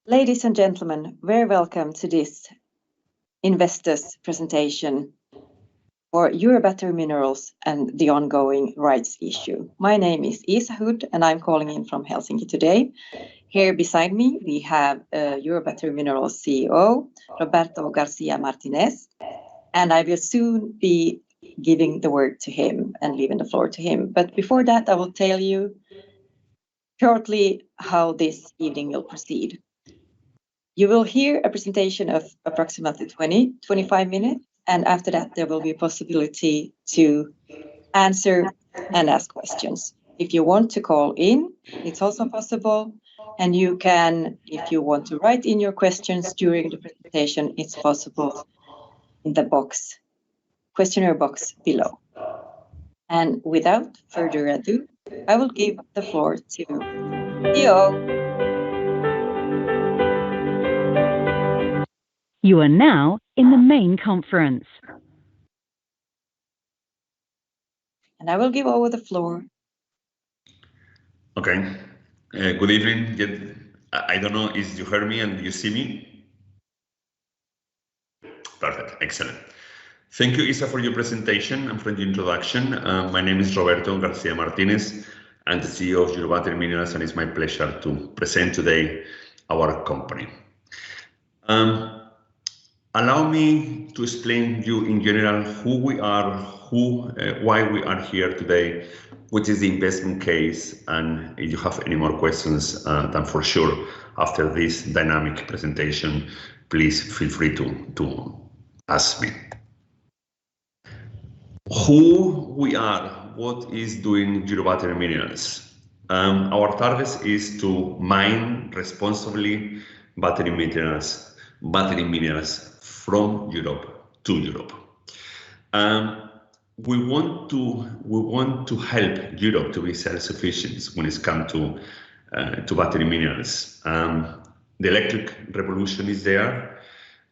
Ladies and gentlemen, very welcome to this investors presentation for Eurobattery Minerals and the ongoing rights issue. My name is Isa Hood and I'm calling in from Helsinki today. Here beside me we have Eurobattery Minerals CEO Roberto García Martínez, and I will soon be giving the word to him and leaving the floor to him. But before that, I will tell you shortly how this evening will proceed. You will hear a presentation of approximately 20-25 minutes, and after that there will be a possibility to answer and ask questions. If you want to call in, it's also possible, and you can, if you want to write in your questions during the presentation, it's possible in the questionnaire box below. And without further ado, I will give the floor to CEO. You are now in the main conference. And I will give over the floor. Okay. Good evening. I don't know if you heard me and you see me. Perfect. Excellent. Thank you, Isa, for your presentation and for the introduction. My name is Roberto García Martínez. I'm the CEO of Eurobattery Minerals, and it's my pleasure to present today our company. Allow me to explain you in general who we are, why we are here today, which is the investment case, and if you have any more questions, then for sure, after this dynamic presentation, please feel free to ask me. Who we are, what is doing Eurobattery Minerals? Our target is to mine responsibly battery minerals from Europe to Europe. We want to help Europe to be self-sufficient when it comes to battery minerals. The electric revolution is there.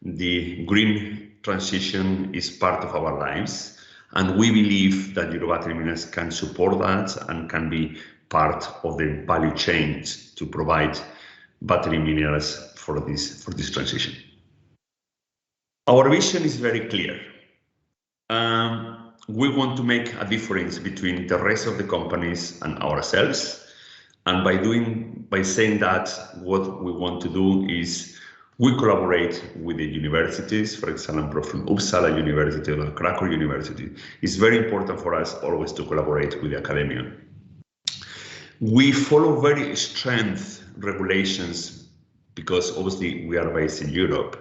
The green transition is part of our lives, and we believe that Eurobattery Minerals can support that and can be part of the value chain to provide battery minerals for this transition. Our vision is very clear. We want to make a difference between the rest of the companies and ourselves. And by saying that, what we want to do is we collaborate with the universities, for example, from Uppsala University or Krakow University. It's very important for us always to collaborate with the academia. We follow very strict regulations because obviously we are based in Europe.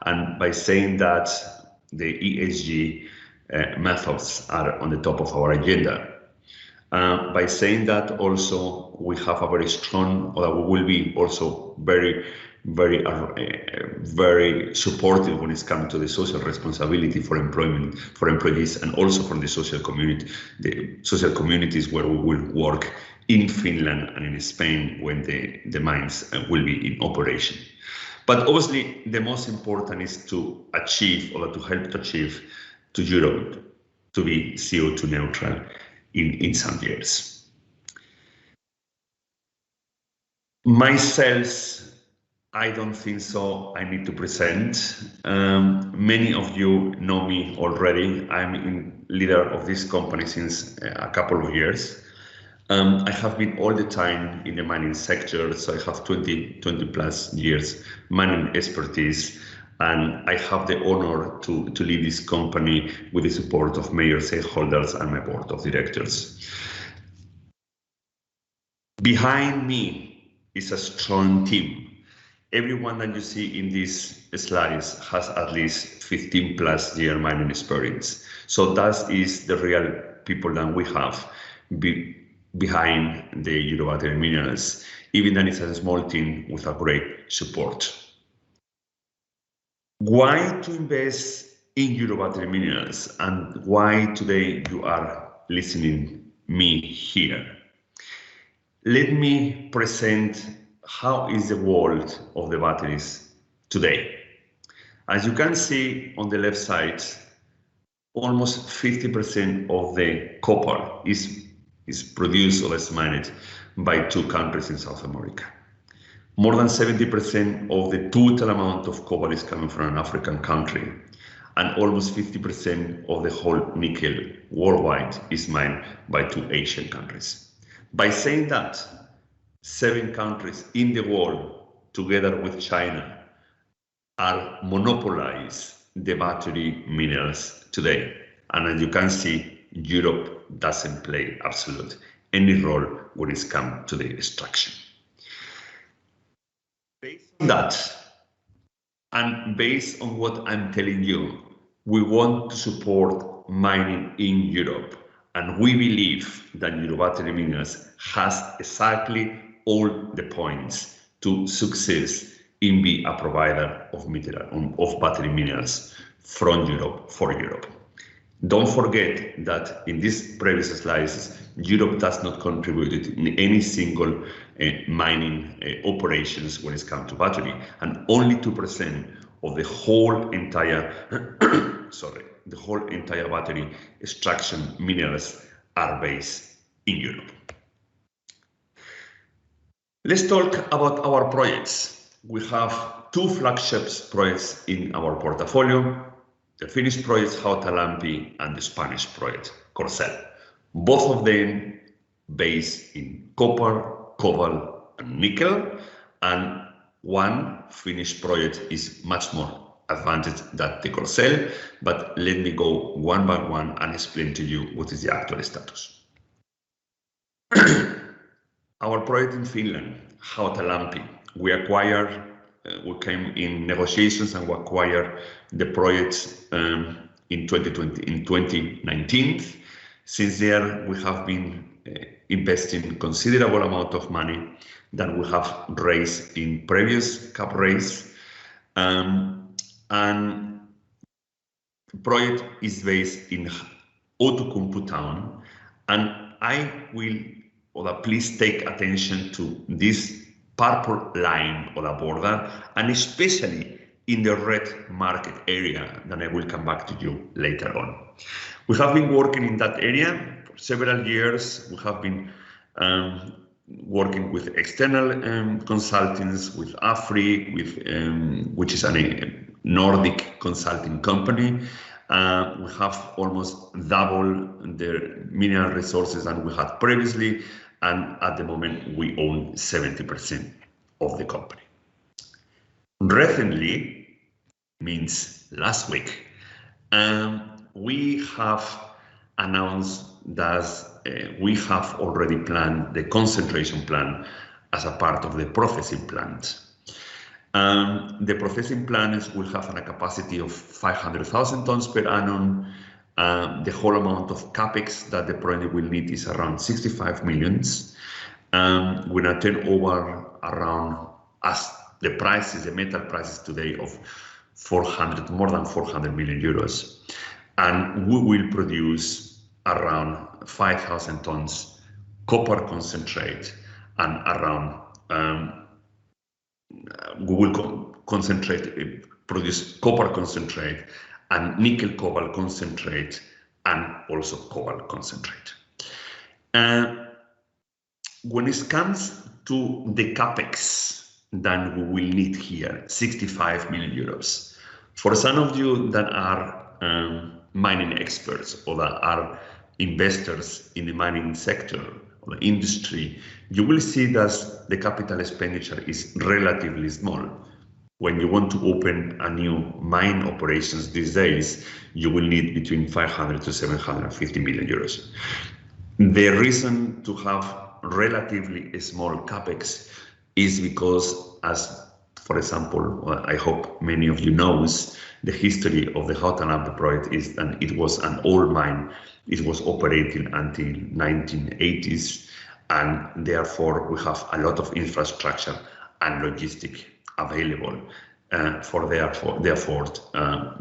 And by saying that, the ESG methods are on the top of our agenda. By saying that also, we have a very strong, or we will be also very supportive when it comes to the social responsibility for employment, for employees, and also from the social communities where we will work in Finland and in Spain when the mines will be in operation. But obviously, the most important is to achieve, or to help to achieve, to Europe to be CO2 neutral in some years. Myself, I don't think so I need to present. Many of you know me already. I'm leader of this company since a couple of years. I have been all the time in the mining sector, so I have 20 plus years mining expertise, and I have the honor to lead this company with the support of major stakeholders and my board of directors. Behind me is a strong team. Everyone that you see in these slides has at least 15 plus year mining experience. So that is the real people that we have behind the Eurobattery Minerals, even though it's a small team with a great support. Why to invest in Eurobattery Minerals, and why today you are listening me here? Let me present how is the world of the batteries today. As you can see on the left side, almost 50% of the copper is produced or is mined by 2 countries in South America. More than 70% of the total amount of cobalt is coming from an African country, and almost 50% of the whole nickel worldwide is mined by 2 Asian countries. By saying that, 7 countries in the world, together with China, are monopolizing the battery minerals today. And as you can see, Europe doesn't play absolutely any role when it's come to the extraction. Based on that, and based on what I'm telling you, we want to support mining in Europe. And we believe that Eurobattery Minerals has exactly all the points to success in being a provider of battery minerals from Europe for Europe. Don't forget that in these previous slides, Europe does not contribute in any single mining operations when it comes to battery, and only 2% of the whole entire the whole entire battery extraction minerals are based in Europe. Let's talk about our projects. We have 2 flagship projects in our portfolio. The Finnish project Hautalampi and the Spanish project Corcel. Both of them based in copper, cobalt and nickel, and one Finnish project is much more advanced than the Corcel, but let me go one by one and explain to you what is the actual status. Our project in Finland, Hautalampi, we came in negotiations and we acquired the project in 2019. Since there, we have been investing considerable amount of money that we have raised in previous cap raise. And the project is based in Outokumpu town, and I will, please take attention to this purple line on the border, and especially in the red market area, then I will come back to you later on. We have been working in that area for several years. We have been working with external consultants, with AFRI, which is a Nordic consulting company. We have almost double the mineral resources than we had previously, and at the moment we own 70% of the company. Recently, means last week, we have announced that we have already planned the concentration plan as a part of the processing plant. The processing plants will have a capacity of 500,000 tons per annum. The whole amount of capex that the project will need is around 65 million. With a turnover around, as the prices, the metal prices today, of more than 400 million euros. And we will produce around 5,000 tons copper concentrate and around we will produce copper concentrate and nickel cobalt concentrate and also cobalt concentrate. When it comes to the capex, then we will need here 65 million euros. For some of you that are mining experts or that are investors in the mining sector or the industry, you will see that the capital expenditure is relatively small. When you want to open a new mine operations these days, you will need between 500 to 750 million euros. The reason to have relatively small capex is because, as for example, I hope many of you knows, the history of the Hautalampi project is that it was an old mine. It was operating until 1980s, and therefore we have a lot of infrastructure and logistic available. Therefore,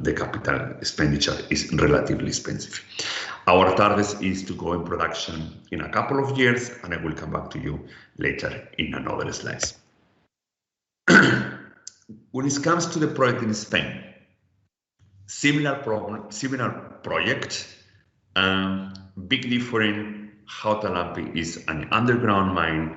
the capital expenditure is relatively expensive. Our target is to go in production in a couple of years, and I will come back to you later in another slides. When it comes to the project in Spain, similar project, big difference. Hautalampi is an underground mine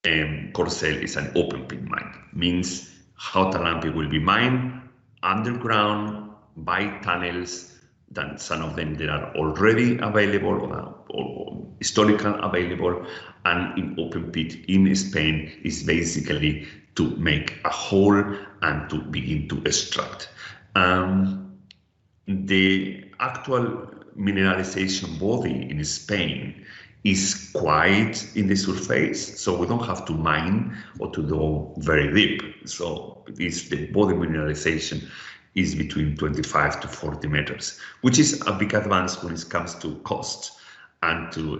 Corcel is an open pit mine. Means Hautalampi will be mined underground by tunnels. Then some of them that are already available or historical available, and in open pit in Spain is basically to make a hole and to begin to extract. The actual mineralization body in Spain is quite in the surface, so we don't have to mine or to go very deep. So the body mineralization is between 25 to 40 meters, which is a big advance when it comes to cost and to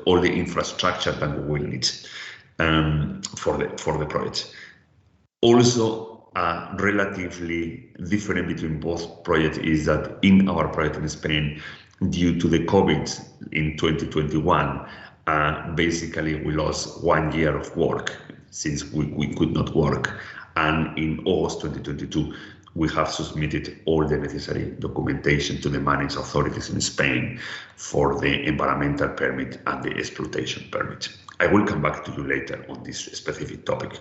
all the infrastructure that we will need for the project. Also, relatively different between both projects is that in our project in Spain, due to the COVID in 2021, basically we lost 1 year of work since we could not work. And in August 2022, we have submitted all the necessary documentation to the managed authorities in Spain for the environmental permit and the exploitation permit. I will come back to you later on this specific topic.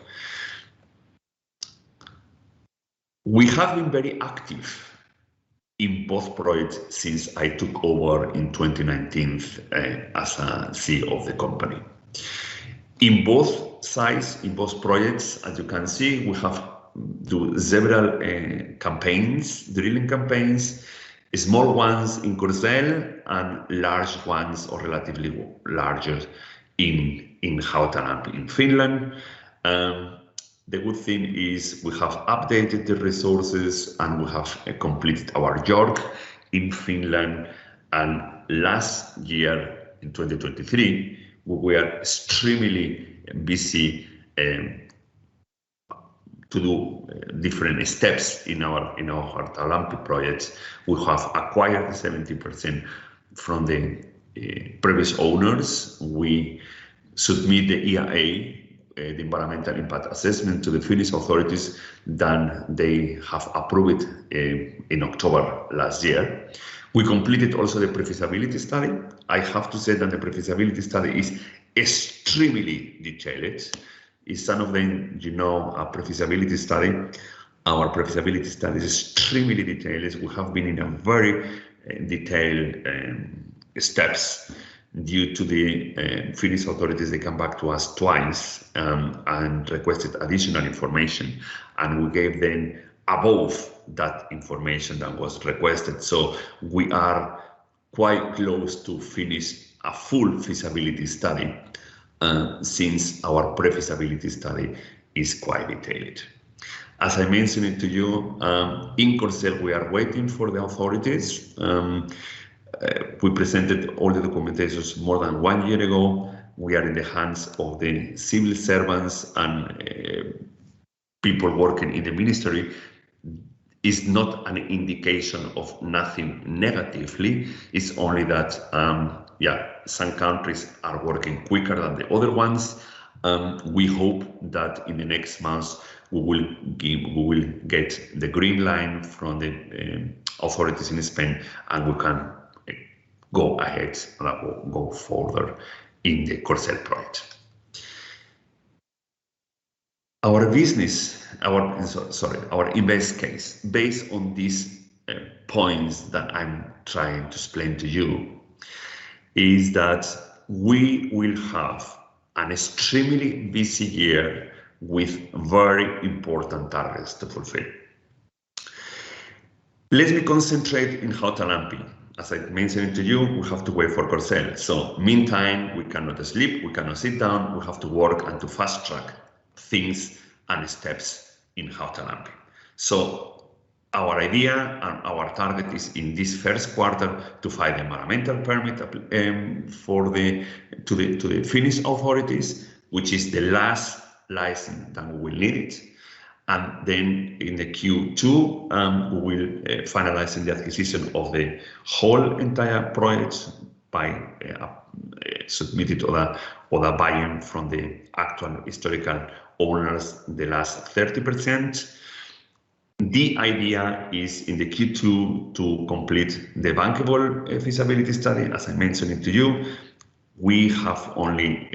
We have been very active in both projects since I took over in 2019 as a CEO of the company. In both sides, in both projects, as you can see, we have do several campaigns, drilling campaigns, small ones in Corcel and large ones or relatively larger in Hautalampi in Finland. The good thing is we have updated the resources and we have completed our JORC in Finland. And last year, in 2023, we were extremely busy to do different steps in our Hautalampi project. We have acquired 70% from the previous owners. We submit the EIA, the environmental impact assessment, to the Finnish authorities. Then they have approved it in October last year. We completed also the pre-feasibility study. I have to say that the pre-feasibility study is extremely detailed. Is some of them, you know, a pre-feasibility study. Our pre-feasibility study is extremely detailed. We have been in a very detailed steps. Due to the Finnish authorities, they come back to us twice and requested additional information, and we gave them above that information that was requested. So we are quite close to finish a full feasibility study since our pre-feasibility study is quite detailed. As I mentioned to you, in Corcel, we are waiting for the authorities. We presented all the documentations more than 1 year ago. We are in the hands of the civil servants and people working in the ministry. Is not an indication of nothing negatively. It's only that, some countries are working quicker than the other ones. We hope that in the next months we will get the green line from the authorities in Spain, and we can go ahead and go further in the Corcel project. Our business, our invest case, based on these points that I'm trying to explain to you, is that we will have an extremely busy year with very important targets to fulfill. Let me concentrate in Hautalampi. As I mentioned to you, we have to wait for Corcel. So meantime, we cannot sleep, we cannot sit down, we have to work and to fast track things and steps in Hautalampi. So our idea and our target is in this first quarter to file the environmental permit to the Finnish authorities, which is the last license that we will need it. And then in the Q2, we will finalize the acquisition of the whole entire project by submitted or the buy-in from the actual historical owners, the last 30%. The idea is in the Q2 to complete the bankable feasibility study. As I mentioned it to you, we have only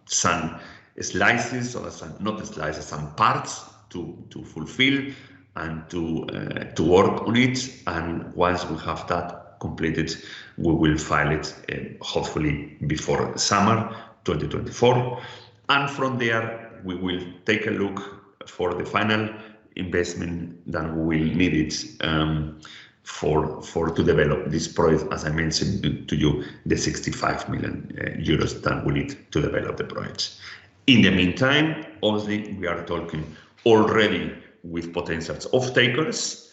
some slices, or some, not slices, some parts to fulfill and to work on it. And once we have that completed, we will file it hopefully before summer 2024. And from there, we will take a look for the final investment that we will need it for to develop this project. As I mentioned to you, the 65 million euros that we need to develop the project. In the meantime, obviously, we are talking already with potential off-takers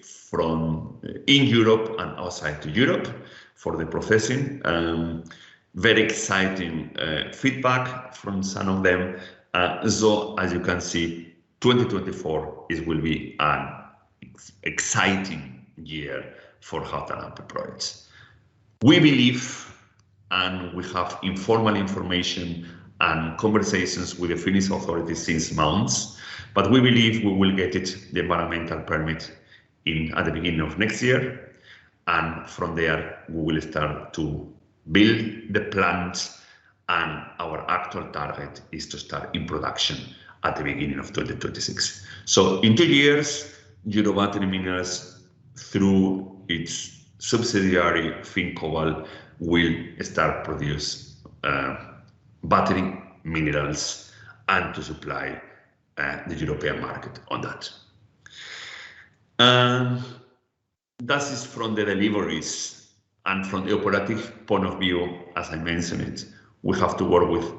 from in Europe and outside to Europe for the processing. Very exciting feedback from some of them. So as you can see, 2024 will be an exciting year for Hautalampi projects. We believe, and we have informal information and conversations with the Finnish authorities since months, but we believe we will get the environmental permit at the beginning of next year, and from there we will start to build the plant, and our actual target is to start in production at the beginning of 2026. So in 2 years, Eurobattery Minerals, through its subsidiary Fincobal, will start produce battery minerals and to supply the European market on that. That is from the deliveries, and from the operative point of view, as I mentioned it, we have to work with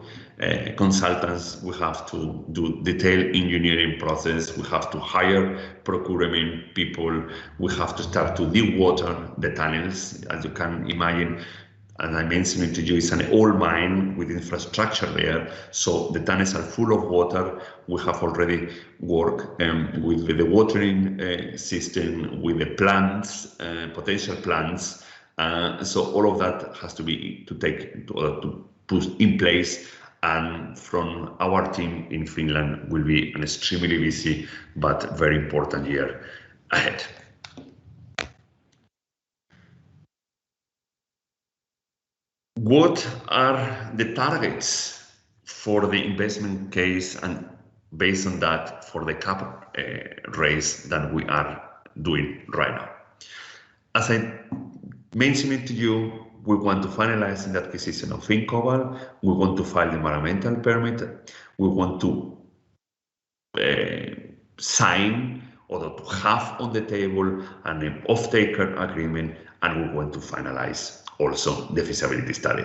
consultants, we have to do detailed engineering process, we have to hire procurement people, we have to start to dewater the tunnels. As you can imagine, as I mentioned it to you, it's an old mine with infrastructure there, so the tunnels are full of water. We have already worked with the watering system, with the plants, potential plants. So all of that has to be to put in place, and from our team in Finland will be an extremely busy but very important year ahead. What are the targets for the investment case, and based on that for the cap raise that we are doing right now? As I mentioned it to you, we want to finalize the acquisition of Fincobal, we want to file the environmental permit, we want to sign or to have on the table an off-taker agreement, and we want to finalize also the feasibility study.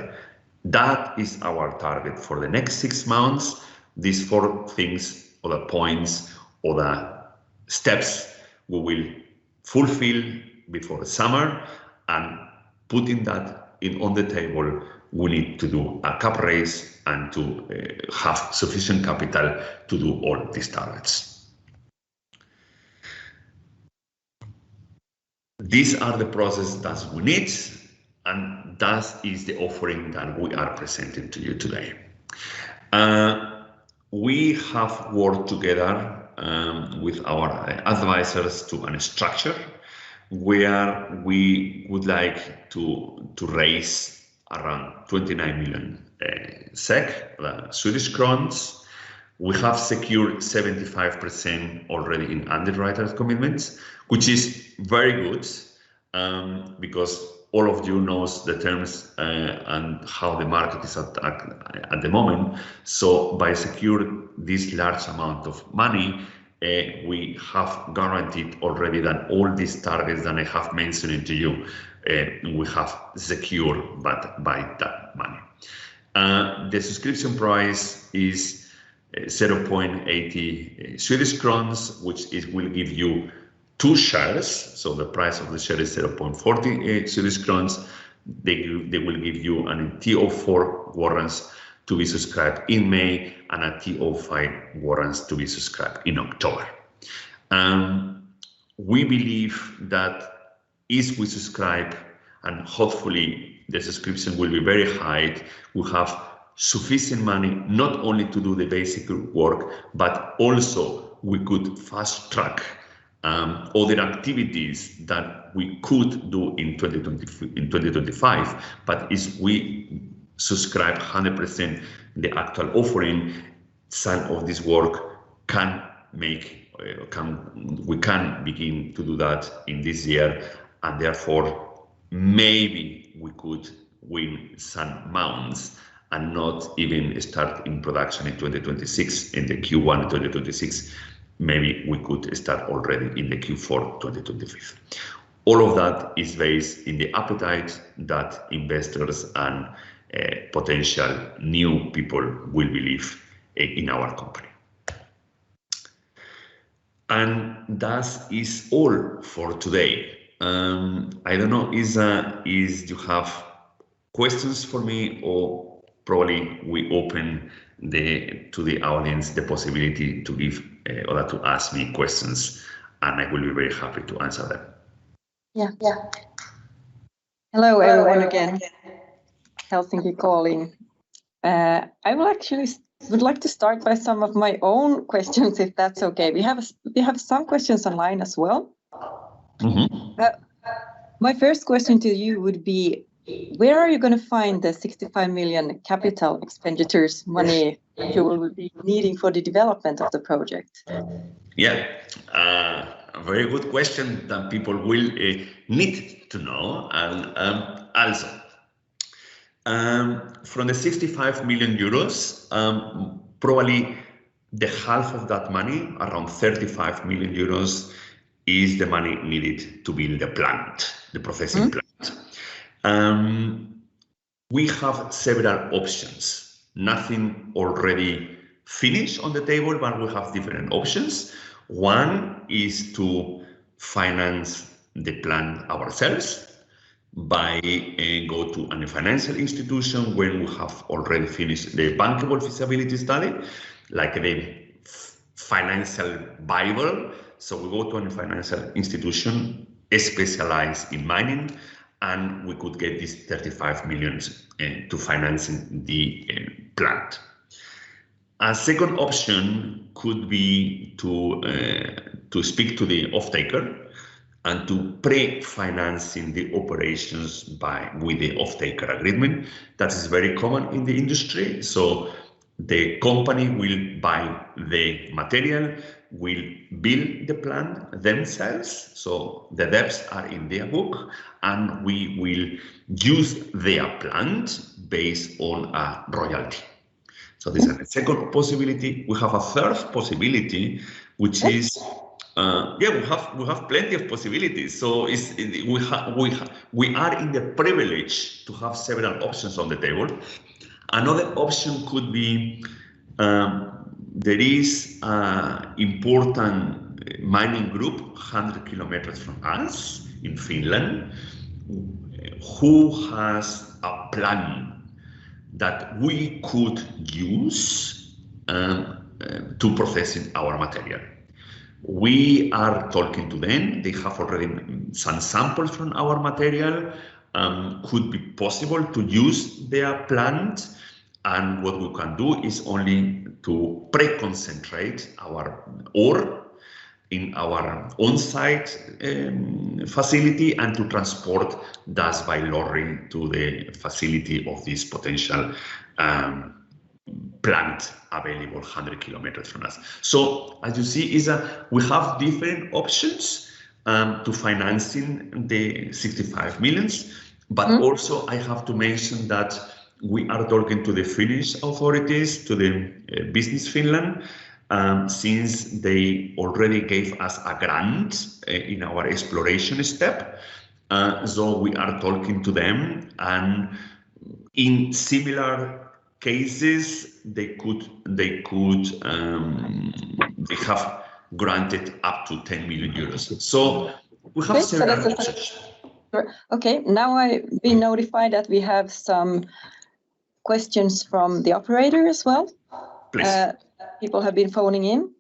That is our target for the next 6 months. These 4 things, or the points, or the steps, we will fulfill before the summer, and putting that on the table, we need to do a cap raise and to have sufficient capital to do all these targets. These are the processes that we need, and that is the offering that we are presenting to you today. We have worked together with our advisors to a structure where we would like to raise around 29 million SEK, Swedish crowns. We have secured 75% already in underwriters' commitments, which is very good because all of you knows the terms and how the market is at the moment. So by securing this large amount of money, we have guaranteed already that all these targets that I have mentioned to you, we have secured by that money. The subscription price is 0.80 Swedish crowns, which will give you 2 shares. So the price of the share is 0.40 Swedish crowns. They will give you an TO4 warrants to be subscribed in May, and a TO5 warrants to be subscribed in October. We believe that if we subscribe, and hopefully the subscription will be very high, we have sufficient money not only to do the basic work, but also we could fast track other activities that we could do in 2025, but if we subscribe 100% the actual offering, some of this work we can begin to do that in this year, and therefore maybe we could win some months and not even start in production in 2026, in the Q1 2026. Maybe we could start already in the Q4 2025. All of that is based in the appetite that investors and potential new people will believe in our company. And that is all for today. I don't know, is you have questions for me, or probably we open to the audience the possibility to give or to ask me questions, and I will be very happy to answer them. Yeah. Hello everyone again. Helsinki calling. I would like to start by some of my own questions, if that's okay. We have some questions online as well. Mm-hmm. My first question to you would be, where are you going to find the 65 million capital expenditures money you will be needing for the development of the project? Yeah, a very good question that people will need to know. And also, from the 65 million euros, probably the half of that money, around 35 million euros, is the money needed to build the plant, the processing plant. We have several options, nothing already finished on the table, but we have different options. One is to finance the plant ourselves by go to a financial institution when we have already finished the bankable feasibility study, like the financial Bible. So we go to a financial institution specialized in mining, and we could get this 35 million to financing the plant. A second option could be to speak to the off-taker and to pre-financing the operations with the off-taker agreement. That is very common in the industry. So the company will buy the material, will build the plant themselves. So the debts are in their book, and we will use their plant based on a royalty. So this is the second possibility. We have a third possibility, which is we have plenty of possibilities. So we are in the privilege to have several options on the table. Another option could be there is an important mining group 100 kilometers from us in Finland who has a plan that we could use to process our material. We are talking to them. They have already some samples from our material. Could be possible to use their plant, and what we can do is only to pre-concentrate our ore in our on-site facility and to transport dust by lorry to the facility of this potential plant available 100 kilometers from us. So as you see, we have different options to financing the 65 millions, but also I have to mention that we are talking to the Finnish authorities, to the Business Finland, since they already gave us a grant in our exploration step. So we are talking to them, and in similar cases, they have granted up to 10 million euros. So we have several options. Okay, now I've been notified that we have some questions from the operator as well. Please. People have been phoning in.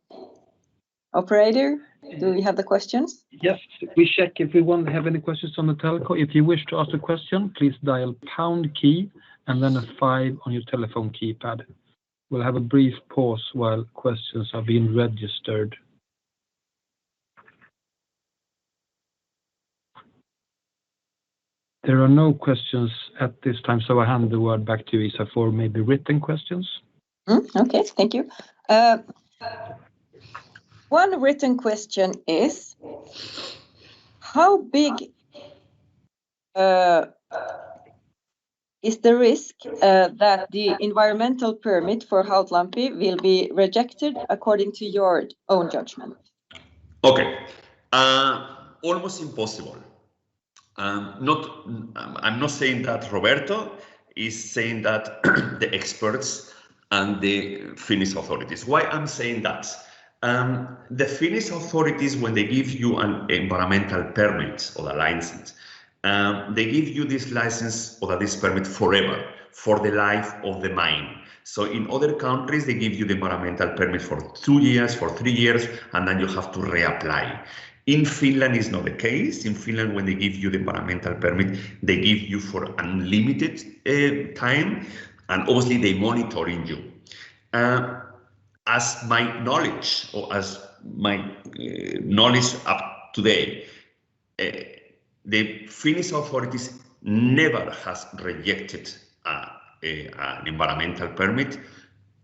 Operator, do we have the questions? Yes, we check if we have any questions on the telco. If you wish to ask a question, please dial pound key and then a 5 on your telephone keypad. We'll have a brief pause while questions are being registered. There are no questions at this time, so I hand the word back to Isa for maybe written questions. Okay, thank you. One written question is, how big is the risk that the environmental permit for Hautlampi will be rejected according to your own judgment? Okay, almost impossible. I'm not saying that Roberto is saying that the experts and the Finnish authorities. Why I'm saying that? The Finnish authorities, when they give you an environmental permit or a license, they give you this license or this permit forever, for the life of the mine. So in other countries, they give you the environmental permit for 2 years, for 3 years, and then you have to reapply. In Finland, is not the case. In Finland, when they give you the environmental permit, they give you for unlimited time, and obviously they monitoring you. As my knowledge, or as my knowledge up today, the Finnish authorities never has rejected an environmental permit.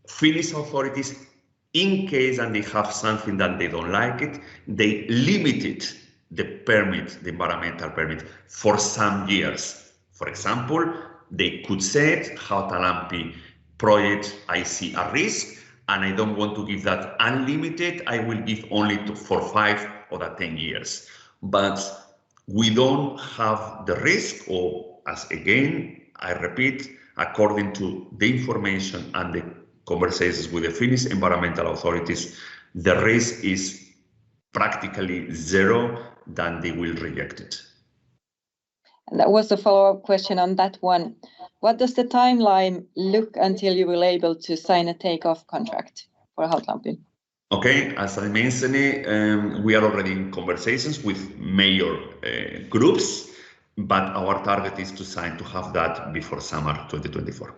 Finnish authorities, in case and they have something that they don't like it, they limited the permit, the environmental permit, for some years. For example, they could say, Hautalampi project, I see a risk, and I don't want to give that unlimited. I will give only for 5 or 10 years. But we don't have the risk, or as again, I repeat, according to the information and the conversations with the Finnish environmental authorities, the risk is practically zero that they will reject it. And that was a follow-up question on that one. What does the timeline look until you will be able to sign a takeoff contract for Hautlampi? Okay, as I mentioned, we are already in conversations with major groups, but our target is to have that before summer 2024.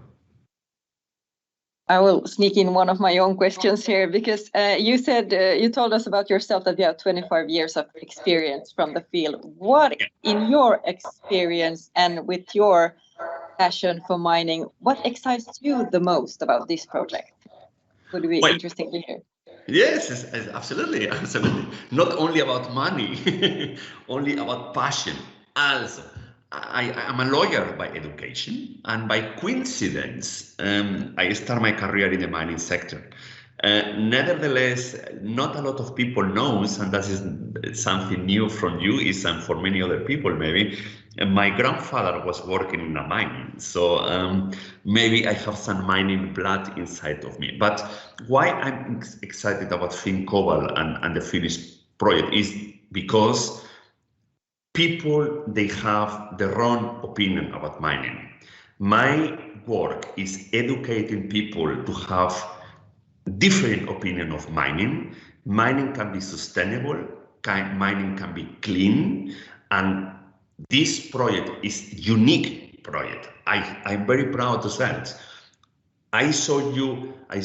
I will sneak in one of my own questions here, because you said, you told us about yourself that you have 25 years of experience from the field. What, in your experience and with your passion for mining, what excites you the most about this project? Would be interesting to hear. Yes, absolutely, absolutely. Not only about money, only about passion. Also, I am a lawyer by education, and by coincidence, I started my career in the mining sector. Nevertheless, not a lot of people knows, and that is something new from you, and for many other people maybe. My grandfather was working in a mine, so maybe I have some mining blood inside of me. But why I'm excited about Finnkovall and the Finnish project is because people, they have their own opinion about mining. My work is educating people to have different opinion of mining. Mining can be sustainable, mining can be clean, and this project is unique project. I'm very proud to say it. I showed you a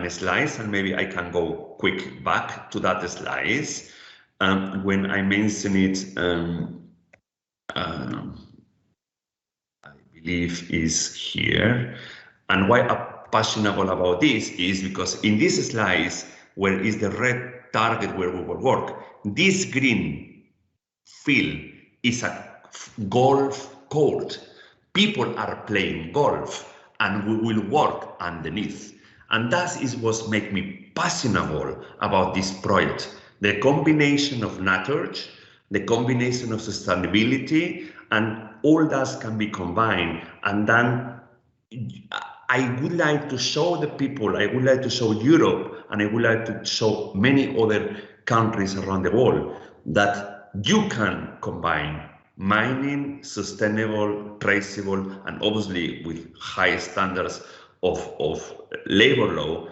slide, and maybe I can go quick back to that slide. When I mention it, I believe is here. And why I'm passionate about this is because in this slide, where is the red target where we will work, this green field is a golf court. People are playing golf, and we will work underneath. And that is what makes me passionate about this project. The combination of nature, the combination of sustainability, and all that can be combined. And then I would like to show the people, I would like to show Europe, and I would like to show many other countries around the world that you can combine mining, sustainable, traceable, and obviously with high standards of labor law.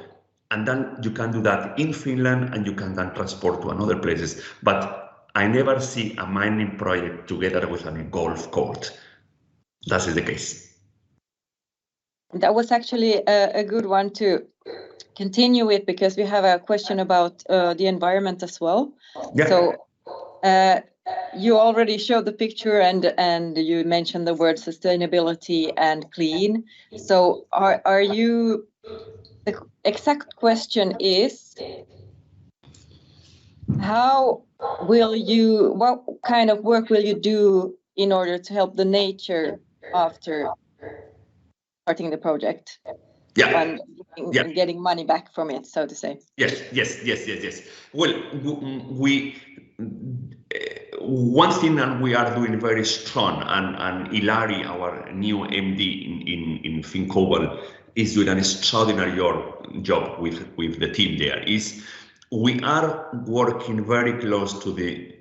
And then you can do that in Finland, and you can then transport to another places. But I never see a mining project together with a golf court. That is the case. That was actually a good one to continue with, because we have a question about the environment as well. Yeah. So you already showed the picture and you mentioned the word sustainability and clean. So are you, the exact question is, what kind of work will you do in order to help the nature after starting the project? Yeah. And getting money back from it, so to say. Yes. Well, we one thing that we are doing very strong, and Ilari, our new MD in Fincobal, is doing an extraordinary job with the team there. Is we are working very close to the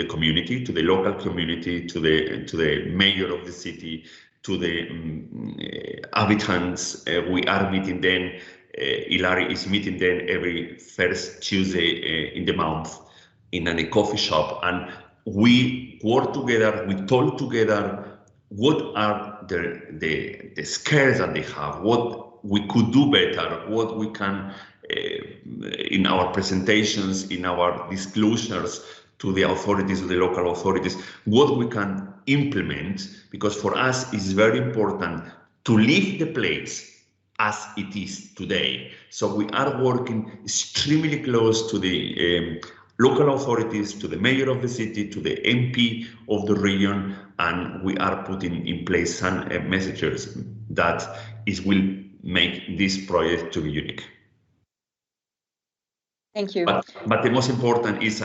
community, to the local community, to the mayor of the city, to the inhabitants. We are meeting them. Ilari is meeting them every first Tuesday in the month in a coffee shop, and we work together. We talk together. What are the scares that they have? What we could do better? What we can in our presentations, in our disclosures to the authorities, to the local authorities, what we can implement, because for us it's very important to leave the place as it is today. So we are working extremely close to the local authorities, to the mayor of the city, to the MP of the region, and we are putting in place some messages that will make this project to be unique. Thank you. But the most important is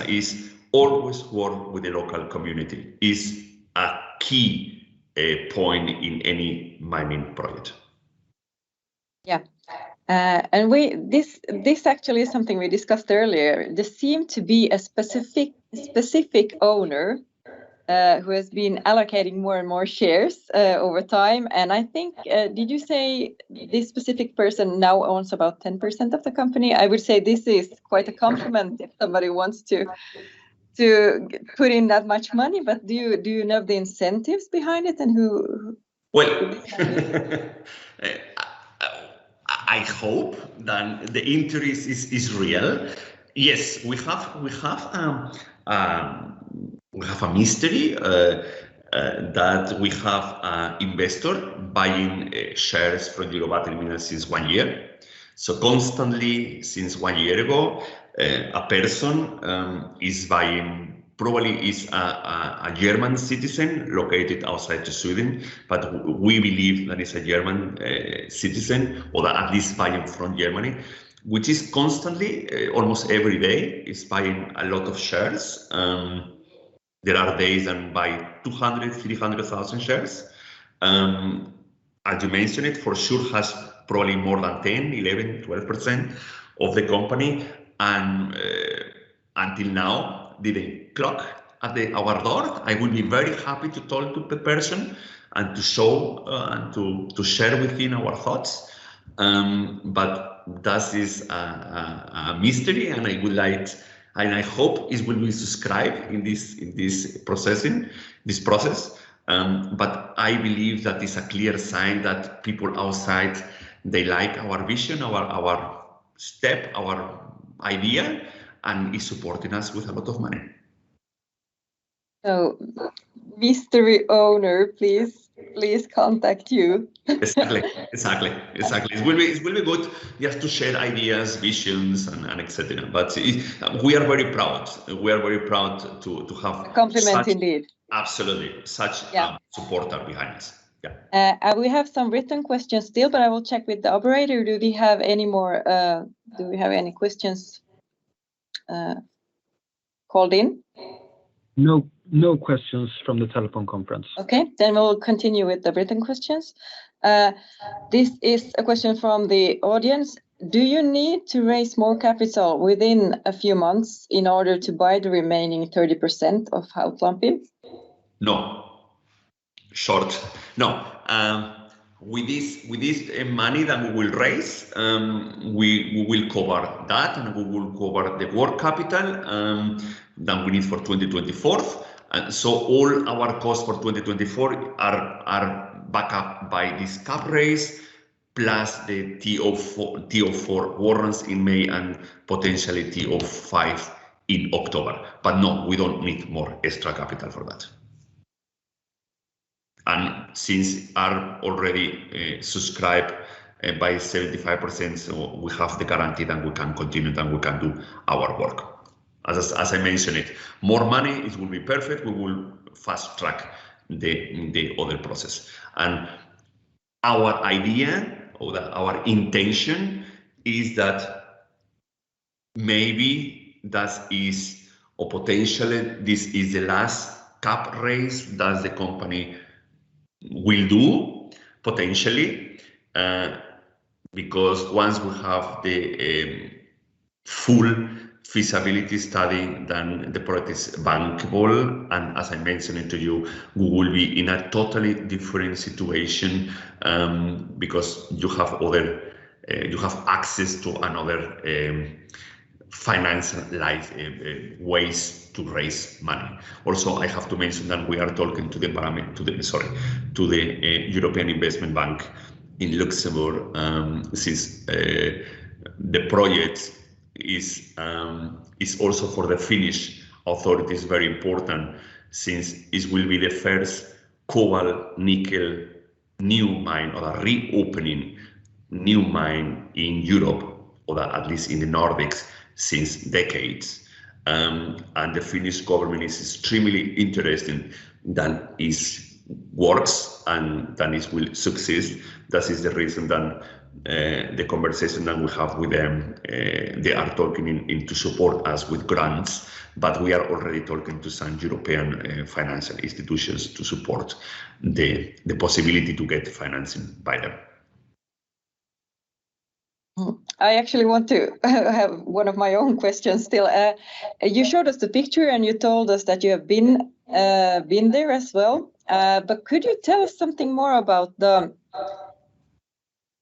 always work with the local community is a key point in any mining project. Yeah, and this actually is something we discussed earlier. There seemed to be a specific owner who has been allocating more and more shares over time. And I think, did you say this specific person now owns about 10% of the company? I would say this is quite a compliment if somebody wants to put in that much money. But do you know the incentives behind it and who? Well, I hope that the interest is real. Yes, we have a mystery that we have an investor buying shares from Eurobattery Minerals since 1 year. So constantly, since 1 year ago, a person is buying. Probably is a German citizen located outside of Sweden, but we believe that it's a German citizen, or that at least buying from Germany, which is constantly, almost every day, is buying a lot of shares. There are days that buy 200, 300,000 shares. As you mentioned, it for sure has probably more than 10, 11, 12% of the company, and until now, didn't clock at our door. I will be very happy to talk to the person and to show and to share with him our thoughts. But that is a mystery, and I would like, and I hope it will be subscribed in this process. But I believe that is a clear sign that people outside, they like our vision, our step, our idea, and is supporting us with a lot of money. So, mystery owner, please contact you. Exactly. It will be good just to share ideas, visions, and etc. But we are very proud. We are very proud to have a compliment indeed. Absolutely, such supporter behind us. Yeah. We have some written questions still, but I will check with the operator. Do we have any more? Do we have any questions called in? No questions from the telephone conference. Okay, then we'll continue with the written questions. This is a question from the audience. Do you need to raise more capital within a few months in order to buy the remaining 30% of Hautlampi? No. Short. No. With this money that we will raise, we will cover that, and we will cover the work capital that we need for 2024. So all our costs for 2024 are backed up by this cap raise, plus the TO4 warrants in May, and potentially TO5 in October. But no, we don't need more extra capital for that. And since are already subscribed by 75%, so we have the guarantee that we can continue and we can do our work. As I mentioned it, more money, it will be perfect. We will fast track the other process. And our idea or our intention is that maybe that is, or potentially this is the last cap raise that the company will do, potentially, because once we have the full feasibility study, then the product is bankable, and as I mentioned to you, we will be in a totally different situation because you have other, you have access to another financial ways to raise money. Also, I have to mention that we are talking to the European Investment Bank in Luxembourg, since the project is also for the Finnish authorities very important, since it will be the first cobalt nickel new mine, or a reopening new mine in Europe, or at least in the Nordics, since decades. And the Finnish government is extremely interested that it works and that it will succeed. That is the reason that the conversation that we have with them, they are talking in to support us with grants, but we are already talking to some European financial institutions to support the possibility to get financing by them. I actually want to have one of my own questions still. You showed us the picture and you told us that you have been there as well. But could you tell us something more about the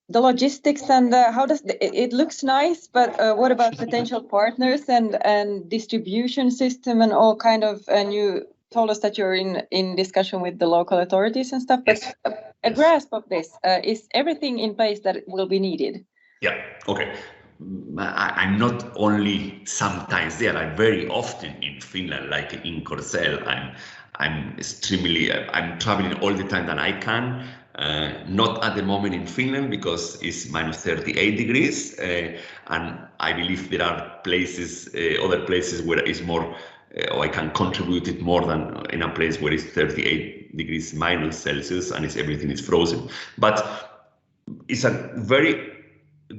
logistics and how does it looks nice, but what about potential partners and distribution system and all kind of, and you told us that you're in discussion with the local authorities and stuff, but Yes. a grasp of this, is everything in place that will be needed? Yeah, okay. I'm not only sometimes there, I'm very often in Finland, like in Korsel. I'm traveling all the time that I can. Not at the moment in Finland because it's minus 38 degrees. And I believe there are places, other places where it's more, or I can contribute it more than in a place where it's 38 degrees minus Celsius and everything is frozen. But it's a very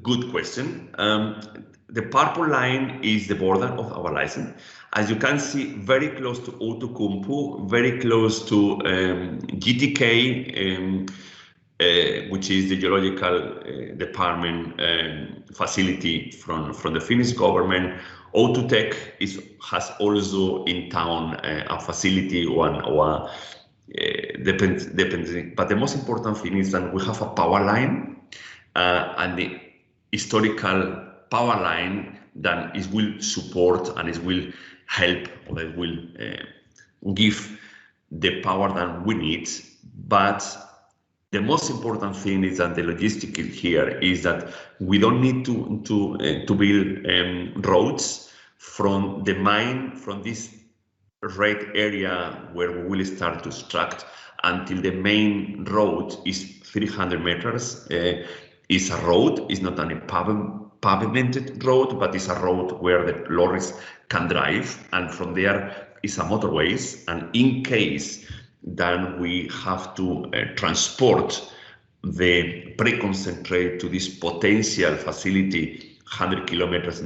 good question. The purple line is the border of our license. As you can see, very close to Outokumpu, very close to GTK, which is the geological department facility from the Finnish government. Outotec has also in town a facility depends. But the most important thing is that we have a power line, and the historical power line that it will support and it will help, or it will give the power that we need. But the most important thing is that the logistic here is that we don't need to build roads from the mine, from this red area where we will start to extract until the main road is 300 meters. Is a road, it's not a pavimented road, but it's a road where the lorries can drive, and from there is a motorways. And in case then we have to transport the pre-concentrate to this potential facility 100 kilometers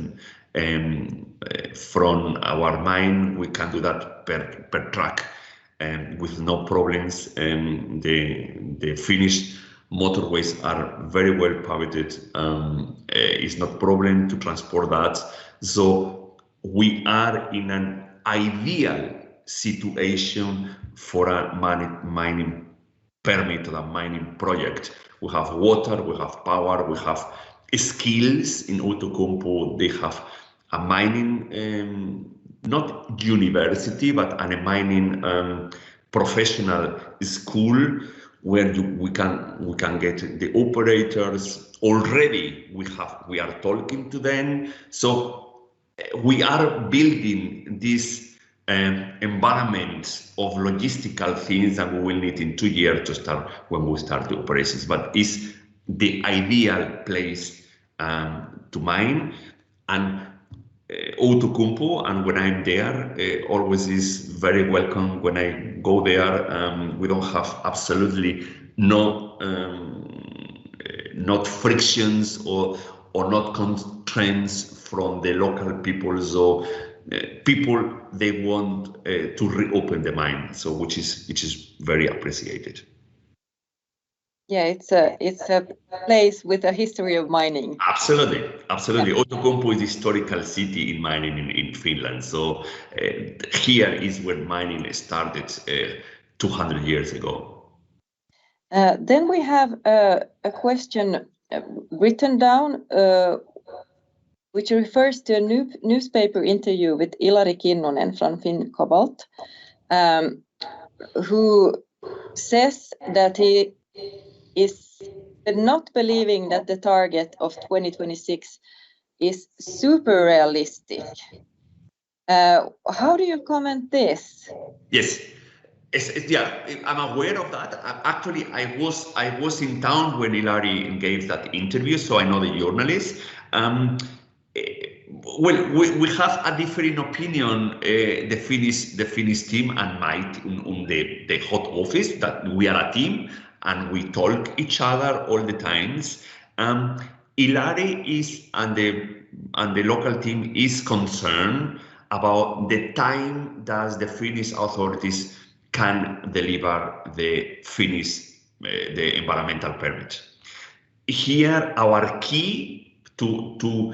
from our mine, we can do that per truck with no problems. The Finnish motorways are very well pavimented. It's not problem to transport that. So we are in an ideal situation for a mining permit or a mining project. We have water, we have power, we have skills. In Outokumpu, they have a mining, not university, but a mining professional school where we can get the operators already. We are talking to them. So we are building this environment of logistical things that we will need in 2 years to start when we start the operations. But it's the ideal place to mine. And Outokumpu, and when I'm there, always is very welcome. When I go there, we don't have absolutely not frictions or not constraints from the local people. So people, they want to reopen the mine, so which is very appreciated. Yeah, it's a place with a history of mining. Absolutely. Yeah. Outokumpu is a historical city in mining in Finland. So here is where mining started 200 years ago. Then we have a question written down, which refers to a newspaper interview with Ilari Kinnunen from FinnCobalt, who says that he is not believing that the target of 2026 is super realistic. How do you comment this? Yes. Yeah, I'm aware of that. Actually, I was in town when Ilari gave that interview, so I know the journalist. Well, we have a different opinion, the Finnish team and my on the hot office, that we are a team and we talk each other all the times. Ilari is and the local team is concerned about the time that the Finnish authorities can deliver the the environmental permit. Here, our key to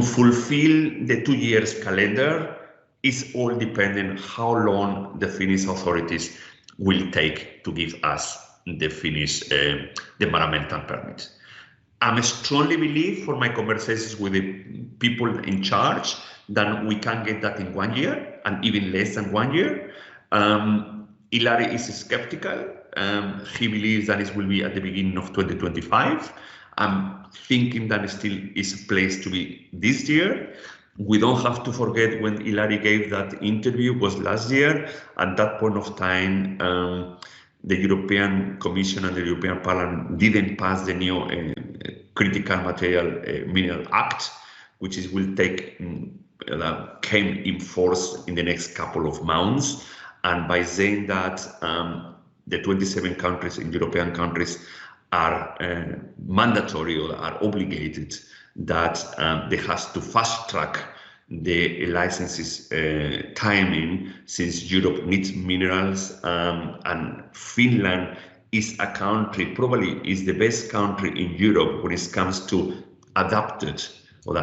fulfill the 2 years calendar is all dependent how long the Finnish authorities will take to give us the Finnish the environmental permit. I strongly believe, for my conversations with the people in charge, that we can get that in 1 year and even less than 1 year. Ilari is skeptical. He believes that it will be at the beginning of 2025. I'm thinking that it still is a place to be this year. We don't have to forget when Ilari gave that interview was last year. At that point of time, the European Commission and the European Parliament didn't pass the new Critical Material Mineral Act, which will came in force in the next couple of months. And by saying that the 27 countries in European countries are mandatory or are obligated that they have to fast track the licenses timing, since Europe needs minerals, and Finland is a country, probably is the best country in Europe when it comes to adapted or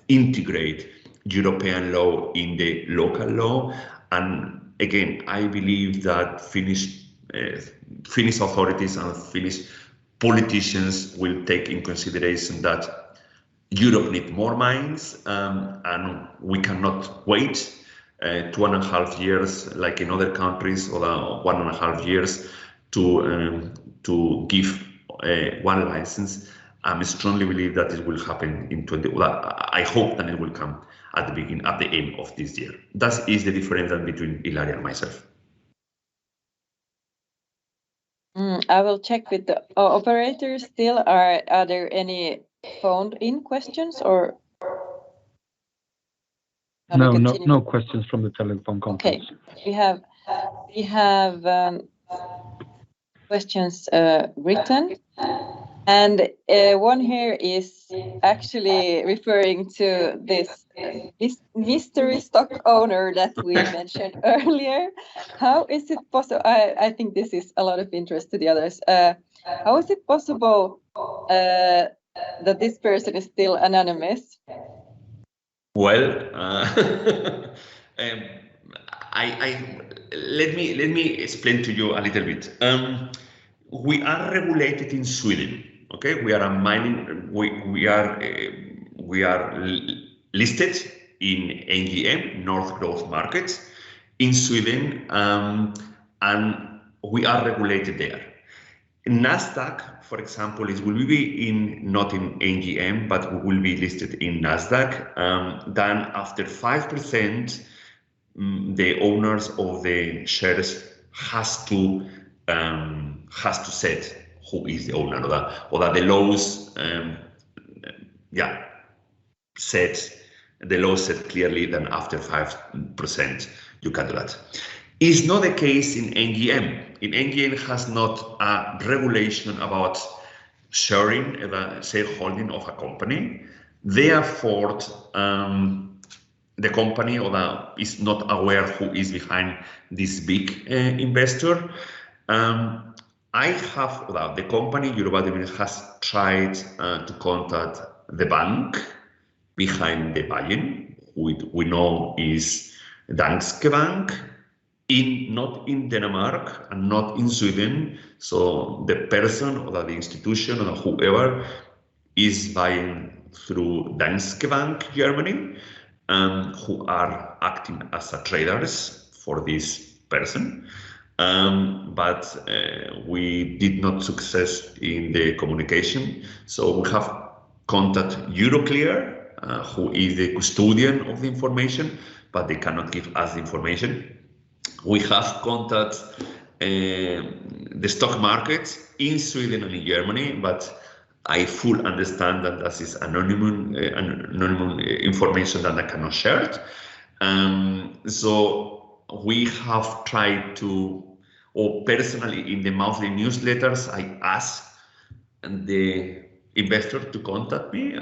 integrate European law in the local law. And again, I believe that Finnish authorities and Finnish politicians will take in consideration that Europe needs more mines, and we cannot wait 2.5 years like in other countries, or 1.5 years to give one license. I strongly believe that it will happen in 20. I hope that it will come at the end of this year. That is the difference between Ilari and myself. I will check with the operators still. Are there any phoned-in questions or? No questions from the telephone conference. Okay, we have questions written, and one here is actually referring to this mystery stock owner that we mentioned earlier. How is it possible? I think this is a lot of interest to the others. How is it possible that this person is still anonymous? Well, let me explain to you a little bit. We are regulated in Sweden. Okay, we are a mining. We are listed in NGM, North Growth Market, in Sweden, and we are regulated there. Nasdaq, for example, will be not in NGM, but we will be listed in Nasdaq. Then after 5%, the owners of the shares has to set who is the owner, or that the laws set clearly that after 5% you can do that. It's not the case in NGM. In NGM has not a regulation about sharing the shareholding of a company. Therefore, the company is not aware who is behind this big investor. The company Eurobattery Minerals has tried to contact the bank behind the buying, who we know is Danske Bank, not in Denmark and not in Sweden. So the person or the institution or whoever is buying through Danske Bank Germany, who are acting as traders for this person. But we did not success in the communication. So we have contact Euroclear, who is the custodian of the information, but they cannot give us the information. We have contact the stock market in Sweden and in Germany, but I fully understand that this is anonymous information that I cannot share. So we have tried to, or personally in the monthly newsletters, I asked the investor to contact me,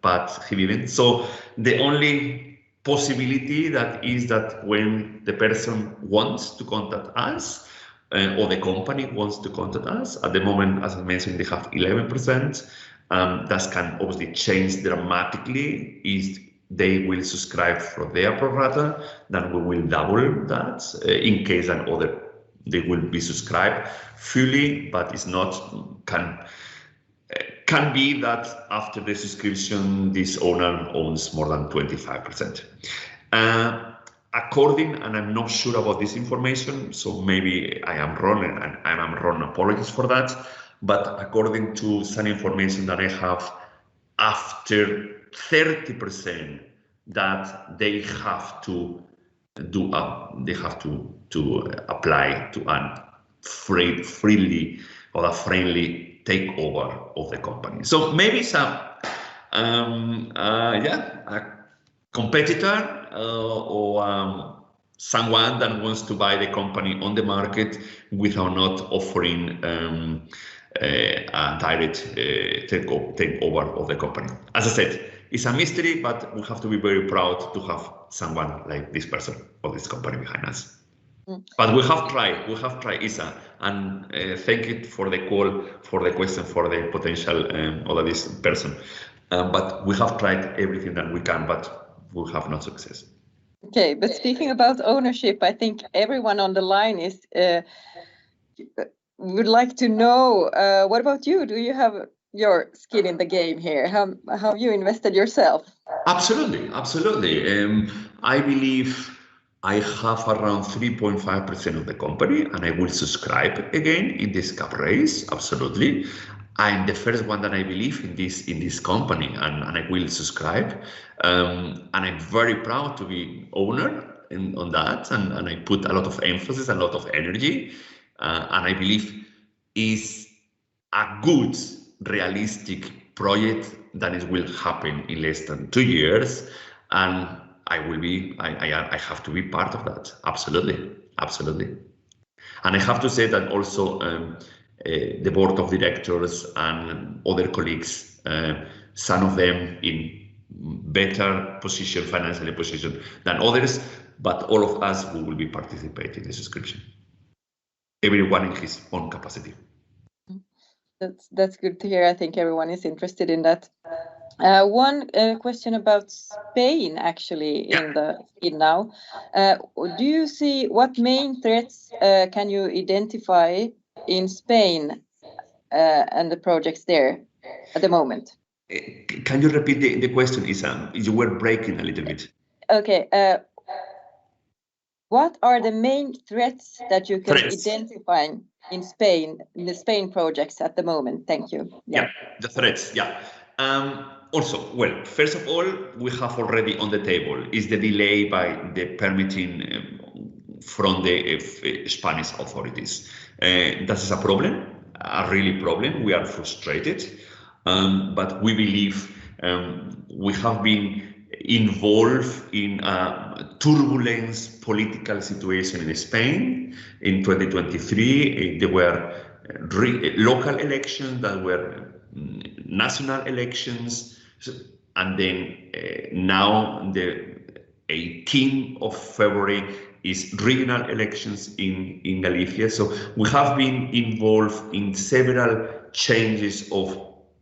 but he didn't. So the only possibility that is that when the person wants to contact us, or the company wants to contact us, at the moment, as I mentioned, they have 11%. That can obviously change dramatically if they will subscribe for their pro rata, then we will double that in case they will be subscribed fully, but it's not, can be that after the subscription, this owner owns more than 25%. According, and I'm not sure about this information, so maybe I am wrong, and I am wrong, apologies for that, but according to some information that I have, after 30%, that they have to do apply to a freely or a friendly takeover of the company. So maybe a competitor or someone that wants to buy the company on the market without not offering a direct takeover of the company. As I said, it's a mystery, but we have to be very proud to have someone like this person or this company behind us. But we have tried, Isa, and thank you for the call, for the question, for the potential of this person. But we have tried everything that we can, but we have no success. Okay, but speaking about ownership, I think everyone on the line would like to know, what about you? Do you have your skin in the game here? How have you invested yourself? Absolutely. I believe I have around 3.5% of the company, and I will subscribe again in this cap raise. Absolutely. I'm the first one that I believe in this company, and I will subscribe. And I'm very proud to be owner on that, and I put a lot of emphasis, a lot of energy, and I believe is a good, realistic project that it will happen in less than 2 years, and I have to be part of that. Absolutely. And I have to say that also the board of directors and other colleagues, some of them in better position, financially position than others, but all of us who will be participating in the subscription. Everyone in his own capacity. That's good to hear. I think everyone is interested in that. One question about Spain, actually, in now. Do you see what main threats can you identify in Spain and the projects there at the moment? Can you repeat the question, Isa? You were breaking a little bit. Okay. What are the main threats that you can identify in Spain, in the Spain projects at the moment? Thank you. Yeah, the threats, yeah. Also, well, first of all, we have already on the table is the delay by the permitting from the Spanish authorities. That is a problem, a really problem. We are frustrated, but we believe we have been involved in a turbulent political situation in Spain in 2023. There were local elections that were national elections, and then now the 18th of February is regional elections in Galicia. So we have been involved in several changes of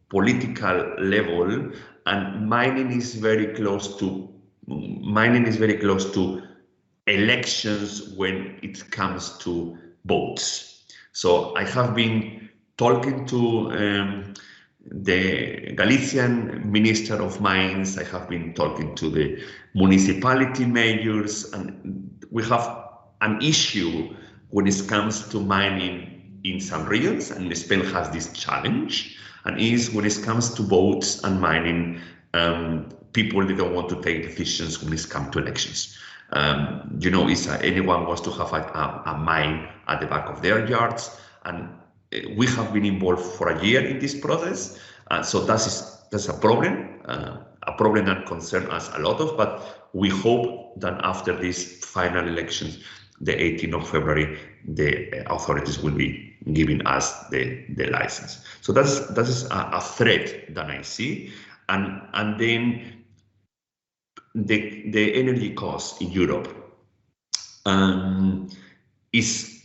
political level, and mining is very close to elections when it comes to votes. So I have been talking to the Galician Minister of Mines. I have been talking to the municipality mayors, and we have an issue when it comes to mining in some regions, and Spain has this challenge, and is when it comes to votes and mining, people, they don't want to take decisions when it comes to elections. You know, anyone wants to have a mine at the back of their yards, and we have been involved for a year in this process, so that's a problem that concerns us a lot of. But we hope that after these final elections, the 18th of February, the authorities will be giving us the license. So that is a threat that I see, and then the energy cost in Europe is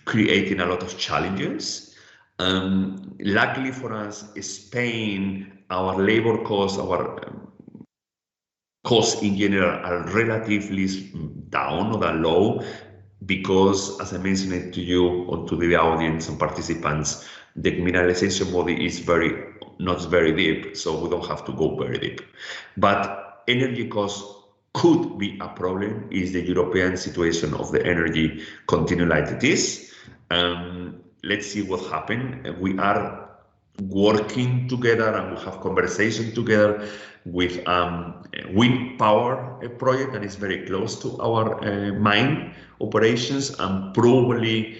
creating a lot of challenges. Luckily for us, Spain, our labor costs, our costs in general are relatively down or low, because, as I mentioned it to you or to the audience and participants, the mineralization body is not very deep, so we don't have to go very deep. But energy costs could be a problem is the European situation of the energy continue like it is. Let's see what happens. We are working together and we have conversation together with wind power project that is very close to our mine operations, and probably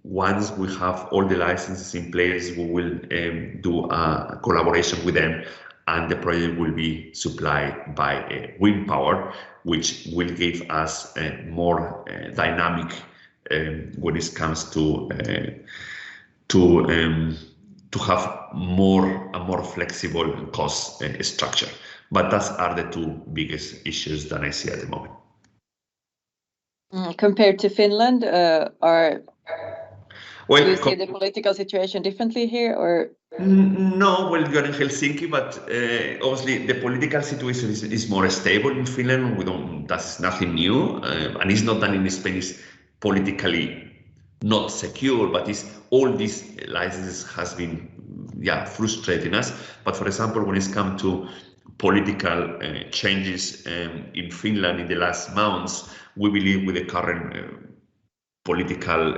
once we have all the licenses in place, we will do a collaboration with them, and the project will be supplied by wind power, which will give us more dynamic when it comes to have a more flexible cost structure. But those are the two biggest issues that I see at the moment. Compared to Finland, do you see the political situation differently here, or? No, well, you're in Helsinki, but obviously the political situation is more stable in Finland. That's nothing new, and it's not that in Spain is politically not secure, but all these licenses has been frustrating us. But for example, when it's come to political changes in Finland in the last months, we believe with the current political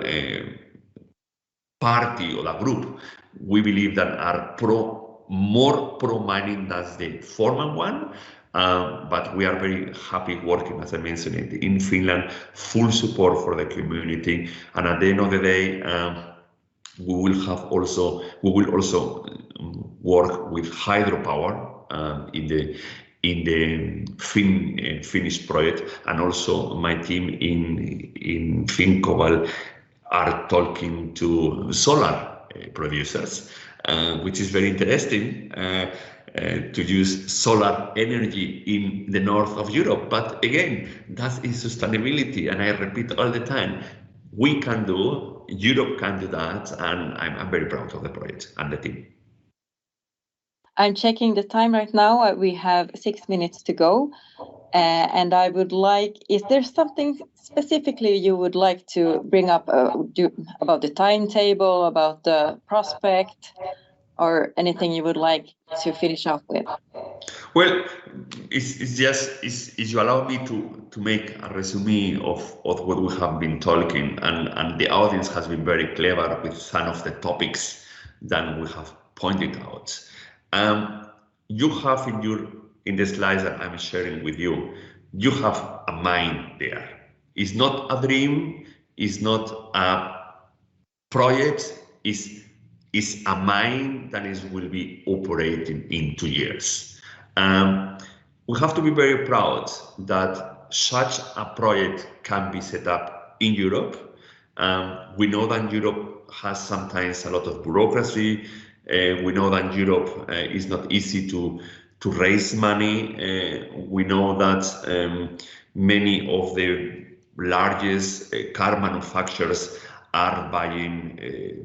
party or a group, we believe that are more pro-mining than the former one. But we are very happy working, as I mentioned, in Finland, full support for the community. And at the end of the day, we will also work with hydropower in the Finnish project, and also my team in Finnkovall are talking to solar producers, which is very interesting to use solar energy in the north of Europe. But again, that is sustainability, and I repeat all the time, Europe can do that, and I'm very proud of the project and the team. I'm checking the time right now. We have 6 minutes to go. And I would like, is there something specifically you would like to bring up about the timetable, about the prospect, or anything you would like to finish off with? Well, it's you allow me to make a resume of what we have been talking, and the audience has been very clever with some of the topics that we have pointed out. You have in the slides that I'm sharing with you, you have a mine there. It's not a dream, it's not a project, is a mine that will be operating in 2 years. We have to be very proud that such a project can be set up in Europe. We know that Europe has sometimes a lot of bureaucracy. We know that Europe is not easy to raise money. We know that many of the largest car manufacturers are buying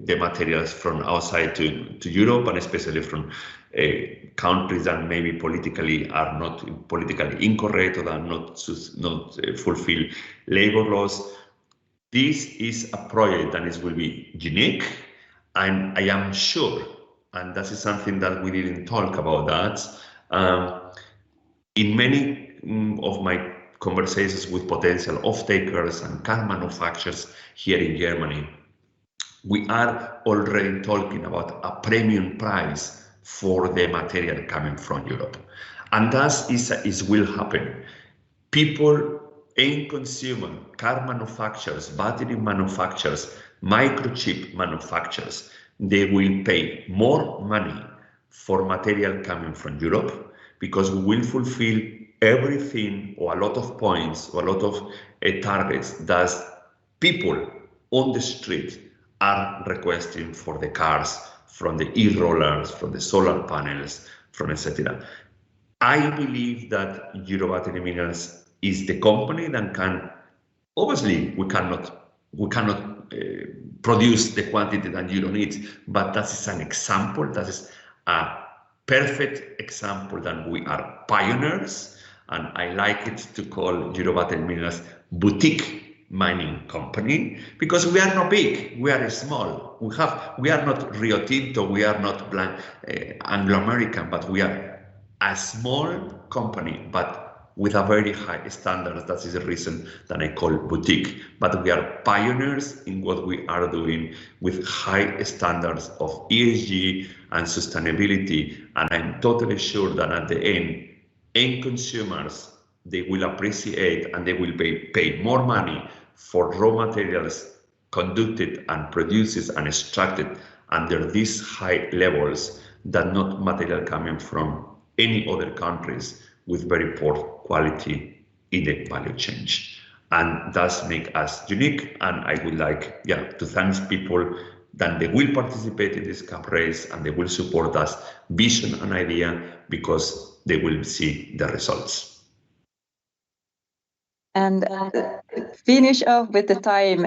the materials from outside to Europe, and especially from countries that maybe politically are not politically incorrect or that not fulfill labor laws. This is a project that will be unique, and I am sure, and that is something that we didn't talk about, that in many of my conversations with potential off-takers and car manufacturers here in Germany, we are already talking about a premium price for the material coming from Europe. And that will happen. People, end consumer, car manufacturers, battery manufacturers, microchip manufacturers, they will pay more money for material coming from Europe, because we will fulfill everything or a lot of points or a lot of targets that people on the street are requesting for the cars, from the e-rollers, from the solar panels, from etc. I believe that Eurobattery Minerals is the company that can, obviously we cannot produce the quantity that Euro needs, but that is an example, that is a perfect example that we are pioneers, and I like it to call Eurobattery Minerals boutique mining company, because we are not big, we are small. We are not Rio Tinto, we are not Anglo-American, but we are a small company, but with a very high standard. That is the reason that I call boutique. But we are pioneers in what we are doing with high standards of ESG and sustainability. And I'm totally sure that at the end consumers, they will appreciate and they will pay more money for raw materials conducted and produced and extracted under these high levels than not material coming from any other countries with very poor quality in the value chain. And that's make us unique. And I would like to thank people that they will participate in this cup race and they will support us vision and idea, because they will see the results. And finish off with the time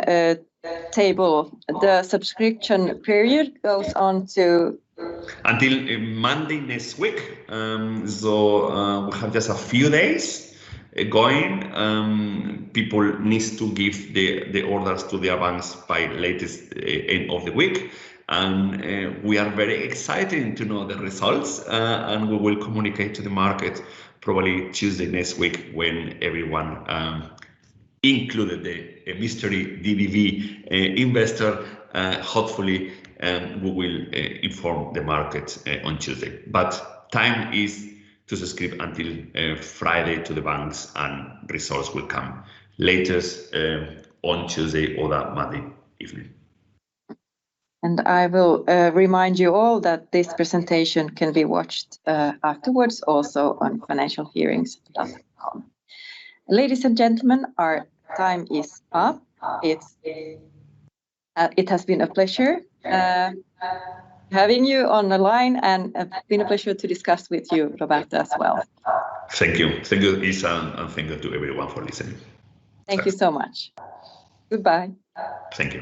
table. The subscription period goes on to until Monday next week. So we have just a few days going. People need to give the orders to their banks by latest end of the week. And we are very excited to know the results, and we will communicate to the market probably Tuesday next week, when everyone, included the mystery DBV investor, hopefully we will inform the market on Tuesday. But time is to subscribe until Friday to the banks, and results will come latest on Tuesday or that Monday evening. And I will remind you all that this presentation can be watched afterwards also on financialhearings.com. Ladies and gentlemen, our time is up. It has been a pleasure having you on the line, and it's been a pleasure to discuss with you, Roberto, as well. Thank you. Thank you, Isa, and thank you to everyone for listening. Thank you so much. Goodbye. Thank you.